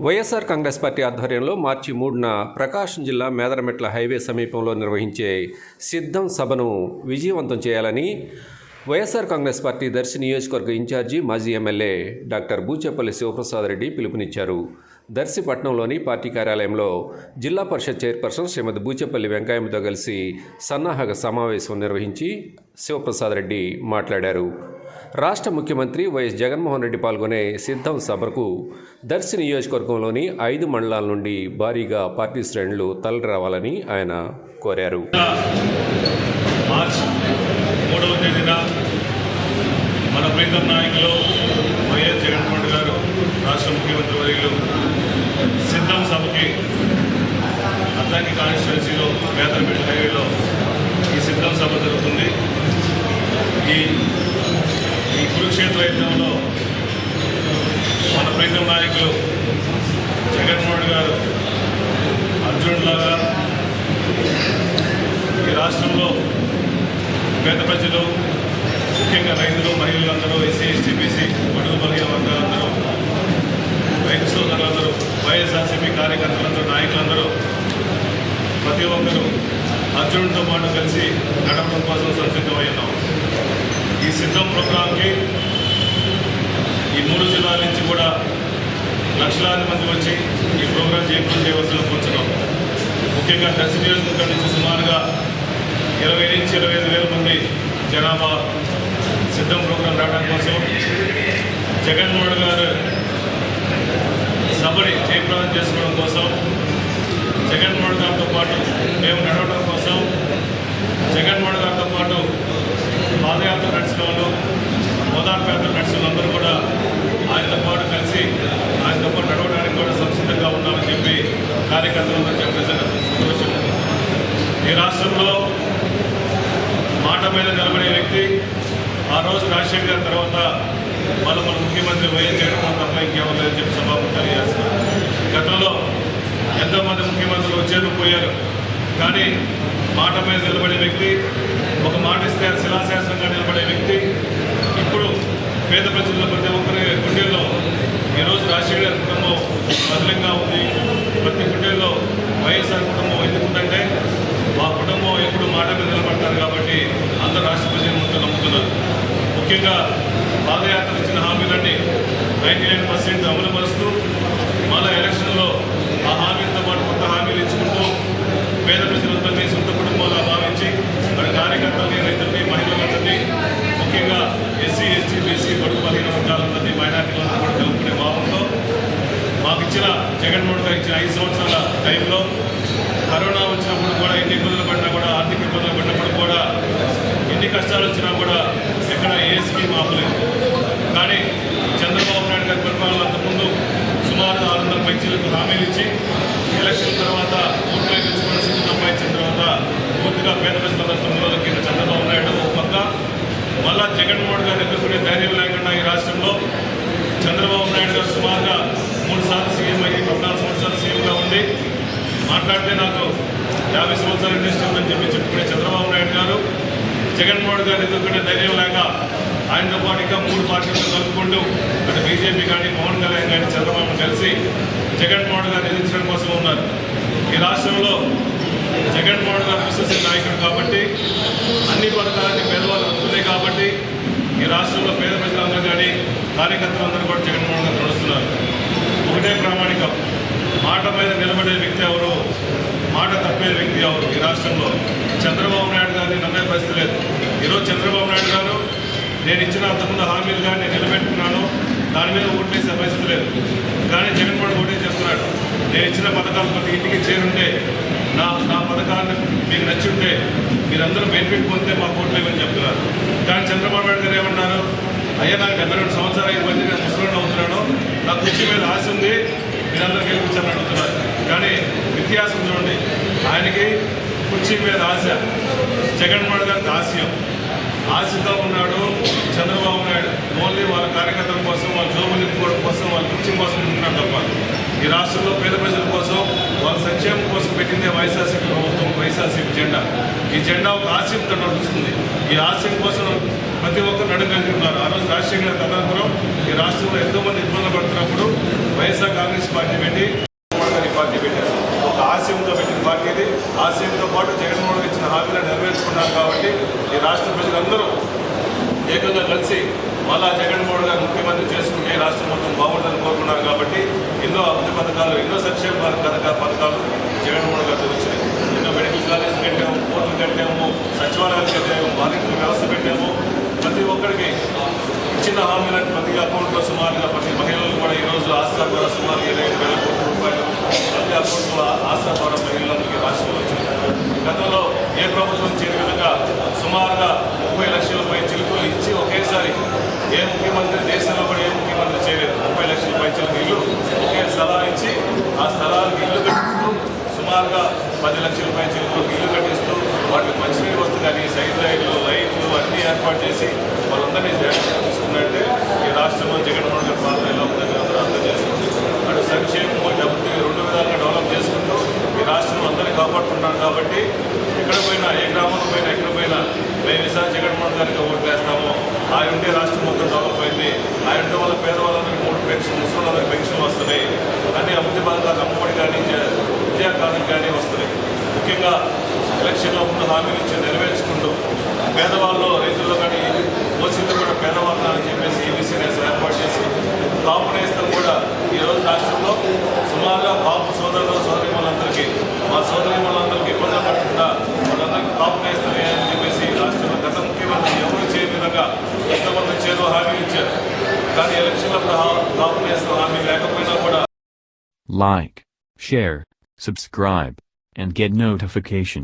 YSR Congress party ఆధ్వర్యంలో మార్చి 3న ప్రకాశం జిల్లా Medarametla highway సమీపంలో నిర్వహించే సిద్ధం సభను విజయవంతం చేయాలని వైఎస్ఆర్ కాంగ్రెస్ పార్టీ దర్శి నియోజకవర్గ ఇన్ఛార్జి మాజీ ఎమ్మెల్యే డాక్టర్ బూచేపల్లి శివప్రసాద్ రెడ్డి పిలుపునిచ్చారు. దర్శి పట్టణంలోని పార్టీ కార్యాలయంలో జిల్లా పరిషత్ చైర్పర్సన్ శ్రీమతి బూచేపల్లి వెంకయ్యతో కలిసి సన్నాహక సమావేశం నిర్వహించి శివప్రసాద్ రెడ్డి మాట్లాడారు. రాష్ట్ర ముఖ్యమంత్రి వైఎస్ జగన్మోహన్ రెడ్డి పాల్గొనే సిద్ధం సభకు దర్శి నియోజకవర్గంలోని 5 మండలాల నుండి భారీగా పార్టీ శ్రేణులు తరలిరావాలని ఆయన కోరారు. మార్చి 3వ తేదీన మన ప్రీతం నాయకులు వైఎస్ జగన్మోహన్ గారు రాష్ట్ర ముఖ్యమంత్రి వర్యులు సిద్ధం సభకి అద్దంకి కాన్స్టిట్యున్సీలో మేదరమెట్ల హైవేలో ఈ సిద్ధం సభ జరుగుతుంది. ఈ కురుక్షేత్ర యుద్ధంలో మన ప్రీతం నాయకులు జగన్మోహన్ గారు అర్జునుడిలాగా ఈ రాష్ట్రంలో పేద ప్రజలు, ముఖ్యంగా రైతులు, మహిళలందరూ, ఎస్సీ, ఎస్టీ, బీసీ, బడుగు బలహీన వర్గాలందరూ, రైతు సోదరులందరూ, వైఎస్ఆర్సీపీ కార్యకర్తలందరూ, నాయకులందరూ ప్రతి ఒక్కరూ అర్జునుడితో పాటు కలిసి నడపడం కోసం సంసిద్ధమై ఉన్నాం. ఈ సిద్ధం ప్రోగ్రాంకి ఈ 3 జిల్లాల నుంచి కూడా లక్షలాది మంది వచ్చి ఈ ప్రోగ్రాం చేయవలసిన కూర్చున్నాం. ముఖ్యంగా దర్శి నియోజకవర్గం నుంచి సుమారుగా 20 నుంచి 25 వేల మంది జనాభా సిద్ధం ప్రోగ్రాం రావడం కోసం, జగన్మోహన్ గారు సభని జయప్రదం చేసుకోవడం కోసం, జగన్మోహన్ గారితో పాటు మేము నడవడం కోసం, జగన్మోహన్ గారితో పాటు పాదయాత్ర నడిచిన వాళ్ళు, ఓదార్పయాత్ర నడిచిన వాళ్ళందరూ కూడా ఆయనతో పాటు కలిసి ఆయనతో పాటు నడవడానికి కూడా సంసిద్ధంగా ఉన్నామని చెప్పి కార్యకర్తలందరూ చెప్పే సంతోషం. ఈ రాష్ట్రంలో మాట మీద నిలబడే వ్యక్తి ఆ రోజు రాజశేఖర్ గారి తర్వాత మన ముఖ్యమంత్రి వైఎస్ జగన్మోహన్ తప్ప ఇంకేమో లేదని చెప్పి సభాముఖం తెలియజేస్తున్నారు. గతంలో ఎంతోమంది ముఖ్యమంత్రులు వచ్చారు, పోయారు, కానీ మాట మీద నిలబడే వ్యక్తి, ఒక మాట ఇస్తే శిలాశాసనంగా నిలబడే వ్యక్తి ఇప్పుడు పేద ప్రజల్లో ప్రతి ఒక్కరి గుండెల్లో ఈరోజు రాజశేఖర్ గారి కుటుంబం బదిలంగా ఉంది. ప్రతి గుండెల్లో వైఎస్ఆర్ కుటుంబం ఎందుకుందంటే మా కుటుంబం ఎప్పుడు మాట మీద నిలబడతారు కాబట్టి అందరూ రాష్ట్ర ప్రజలు మొత్తం నమ్ముతున్నారు. ముఖ్యంగా పాదయాత్ర ఇచ్చిన హామీలన్నీ 99% అమలు పరుస్తూ మళ్ళా ఎలక్షన్లో ఆ హామీలతో పాటు కొత్త హామీలు ఇచ్చుకుంటూ పేద ప్రజలందరినీ సొంత కుటుంబాలు భావించి మరి కార్యకర్తల్ని, రైతుల్ని, మహిళలందరినీ, ముఖ్యంగా ఎస్సీ, ఎస్టీ, బీసీ, బడుగు బలహీన వర్గాలందరినీ, మైనార్టీలందరూ కూడా కలుపుకునే భావంతో మాకు ఇచ్చిన జగన్మోహన్ గారు ఇచ్చిన 5 సంవత్సరాల టైంలో కరోనా వచ్చినప్పుడు కూడా, ఎన్ని ఇబ్బందులు పడినా కూడా, ఆర్థిక ఇబ్బందులు పడినప్పుడు కూడా, ఎన్ని కష్టాలు వచ్చినా కూడా ఎక్కడ ఏ స్కీమ్ ఆపలేదు. కానీ చంద్రబాబు నాయుడు గారి పరిపాలన అంతకుముందు సుమారు 600 పైచీలకు హామీలు ఇచ్చి ఎలక్షన్ తర్వాత ఓట్లు గెలుచుకున్న స్థితి సంపాదించిన తర్వాత పూర్తిగా పేద ప్రజలందరూ ముందులోకి చంద్రబాబు నాయుడు ఒక పక్క, మళ్ళా జగన్మోహన్ గారు ఎదుర్కొనే ధైర్యం లేకుండా ఈ రాష్ట్రంలో చంద్రబాబు నాయుడు గారు సుమారుగా 3 సార్లు సీఎం అయ్యి 14 సంవత్సరాలు సీఎంగా ఉండి మాట్లాడితే నాకు 50 సంవత్సరాలు ఇండస్ట్రీ ఉందని చెప్పుకునే చంద్రబాబు నాయుడు గారు జగన్మోహన్ గారు ఎదుర్కొనే ధైర్యం లేక ఆయనతో పాటు ఇంకా 3 పార్టీలతో కలుపుకుంటూ అటు బీజేపీ కానీ, పవన్ కళ్యాణ్ కానీ, చంద్రబాబు కలిసి జగన్మోహన్ గారు ఎదిరించడం కోసం ఉన్నారు. ఈ రాష్ట్రంలో జగన్మోహన్ గారు విశ్వసనీయ నాయకుడు కాబట్టి, అన్ని పథకాలన్నీ పేదవాళ్ళు అందుతున్నాయి కాబట్టి ఈ రాష్ట్రంలో పేద ప్రజలందరూ కానీ, కార్యకర్తలందరూ కూడా జగన్మోహన్ గారు నడుస్తున్నారు. ఒకటే ప్రామాణికం, మాట మీద నిలబడే వ్యక్తి ఎవరు, మాట తప్పే వ్యక్తి ఎవరు. ఈ రాష్ట్రంలో చంద్రబాబు నాయుడు గారిని నమ్మే పరిస్థితి లేదు. ఈరోజు చంద్రబాబు నాయుడు గారు నేను ఇచ్చిన అంతకుముందు హామీలు కానీ నేను నిలబెట్టుకున్నాను, దాని మీద ఓట్లేసే పరిస్థితి లేదు. కానీ జగన్మోహన్ ఓటే చేస్తున్నాడు. నేను ఇచ్చిన పథకాలు ప్రతి ఇంటికి చేరుంటే, నా పథకాన్ని మీకు నచ్చి ఉంటే మీరందరూ బెనిఫిట్ పొందితే మాకు ఓట్లు ఇవ్వని చెప్తున్నారు. కానీ చంద్రబాబు నాయుడు గారు ఏమన్నారు, అయ్యా నాకు 72 సంవత్సరాలు అయిపోయింది, నేను ముసలిని అవుతున్నాను, నాకు కుర్చీ మీద ఆశ ఉంది, మీరందరూ గెలిపించాలని అడుగుతున్నారు. కానీ వ్యత్యాసం చూడండి, ఆయనకి కుర్చీ మీద ఆశ, జగన్మోహన్ గారికి ఆశతో ఉన్నాడు చంద్రబాబు నాయుడు. ఓన్లీ వాళ్ళ కార్యకర్తల కోసం, వాళ్ళ జోబులు నింపుకోవడం కోసం, వాళ్ళ కుర్చీ కోసం ఉంటున్నాడు తప్ప ఈ రాష్ట్రంలో పేద ప్రజల కోసం, వాళ్ళ సంక్షేమం కోసం పెట్టిందే వైఎస్ఆర్సీపీ ప్రభుత్వం, వైఎస్ఆర్సీపీ జెండా. ఈ జెండా ఒక ఆశయంతో నడుస్తుంది. ఈ ఆశయం కోసం ప్రతి ఒక్కరు నడుగలుగుతున్నారు. ఆ రోజు రాజశేఖర గారి తదనంతరం ఈ రాష్ట్రంలో ఎంతో మంది ఇబ్బందులు పడుతున్నప్పుడు వైఎస్ఆర్ కాంగ్రెస్ పార్టీ పెట్టి పార్టీ పెట్టారు. ఒక ఆశయంతో పెట్టిన పార్టీ ఇది. ఆశయంతో పాటు జగన్మోహన్ రెడ్డి ఇచ్చిన హామీలను నెరవేర్చుకున్నారు. కాబట్టి ఈ రాష్ట్ర ప్రజలందరూ ఏకంగా కలిసి మళ్ళా జగన్మోహన్ గారు ముఖ్యమంత్రి చేసుకుంటే రాష్ట్రం మొత్తం బాగుంటుందని కోరుకున్నారు. కాబట్టి ఎన్నో అభివృద్ధి పథకాలు, ఎన్నో సంక్షేమ పథకాలు జగన్మోహన్ గారు వచ్చాయి. ఎన్నో మెడికల్ కాలేజ్ కట్టాము, కోర్టులు కట్టాము, సచివాలయాలు కట్టాము, వాలంటీర్ వ్యవస్థ పెట్టాము. ప్రతి ఒక్కరికి ఇచ్చిన హామీలను ప్రతి అకౌంట్లో సుమారుగా ప్రతి మహిళలు కూడా ఈరోజు ఆసరా ద్వారా సుమారు 25,000 కోట్ల రూపాయలు ప్రతి అకౌంట్లో ఆసరా ద్వారా మహిళలందరికీ రాష్ట్రంలో వచ్చింది. గతంలో ఏ ప్రభుత్వం చేయని విధంగా సుమారుగా 30 లక్షల చిలుకులు ఇచ్చి ఒకేసారి ఏ ముఖ్యమంత్రి దేశంలో కూడా ఏ ముఖ్యమంత్రి చేయలేదు. 30 లక్షల చిలుకు ఇల్లు ఒకే స్థలాలు ఇచ్చి ఆ స్థలాలకు ఇల్లు కట్టిస్తూ సుమారుగా 10 లక్షల చిలుకులకు ఇల్లు కట్టిస్తూ వాటికి మంచినీరు వస్తుంది కానీ సైడ్ లైట్లు అన్నీ ఏర్పాటు చేసి వాళ్ళందరినీ తీసుకున్నట్టే ఈ రాష్ట్రంలో జగన్మోహన్ గారి పాలన ఎలా ఉందని అందరూ అర్థం చేసుకుంది. అటు సంక్షేమం అభివృద్ధి 2 విధాలుగా డెవలప్ చేసుకుంటూ ఈ రాష్ట్రం అందరినీ కాపాడుకుంటున్నాం. కాబట్టి ఎక్కడ పోయినా, ఏ గ్రామంలో పోయినా, ఎక్కడ పోయినా మేము ఈసారి జగన్మోహన్ గారికి ఓట్లు వేస్తాము. ఆయన ఉంటే రాష్ట్రం మొత్తం డెవలప్ అయింది. ఆయన ఉంటే వాళ్ళ పేదవాళ్ళందరికీ 3 పెన్షన్, ముసలి పెన్షన్లు వస్తున్నాయి. అన్ని అభివృద్ధి పథకాలు అమ్మఒడి కానీ విద్యాకాలం కానీ వస్తున్నాయి. ముఖ్యంగా ఎలక్షన్లో ముందు హామీలు ఇచ్చి నెరవేర్చుకుంటూ పేదవాళ్ళు, రైతుల్లో కానీ ఓసీలు కూడా పేదవాళ్ళు అని చెప్పేసి ఈబీసీ ఏర్పాటు చేసి కాపు నేస్తం కూడా ఈరోజు రాష్ట్రంలో సుమారుగా కాపు సోదరులు సోదరిమణులందరికీ, మా సోదరిమణులందరికీ ఇబ్బందులు పడకుండా వాళ్ళందరికీ కాపు నేస్తం అని చెప్పేసి రాష్ట్రంలో గత ముఖ్యమంత్రి ఎవరు చేయని విధంగా ఎంతమంది చేరు హామీలు ఇచ్చారు. కానీ ఎలక్షన్లప్పుడు కాపు నేస్తం హామీ లేకపోయినా కూడా Like, share, subscribe, and get notification.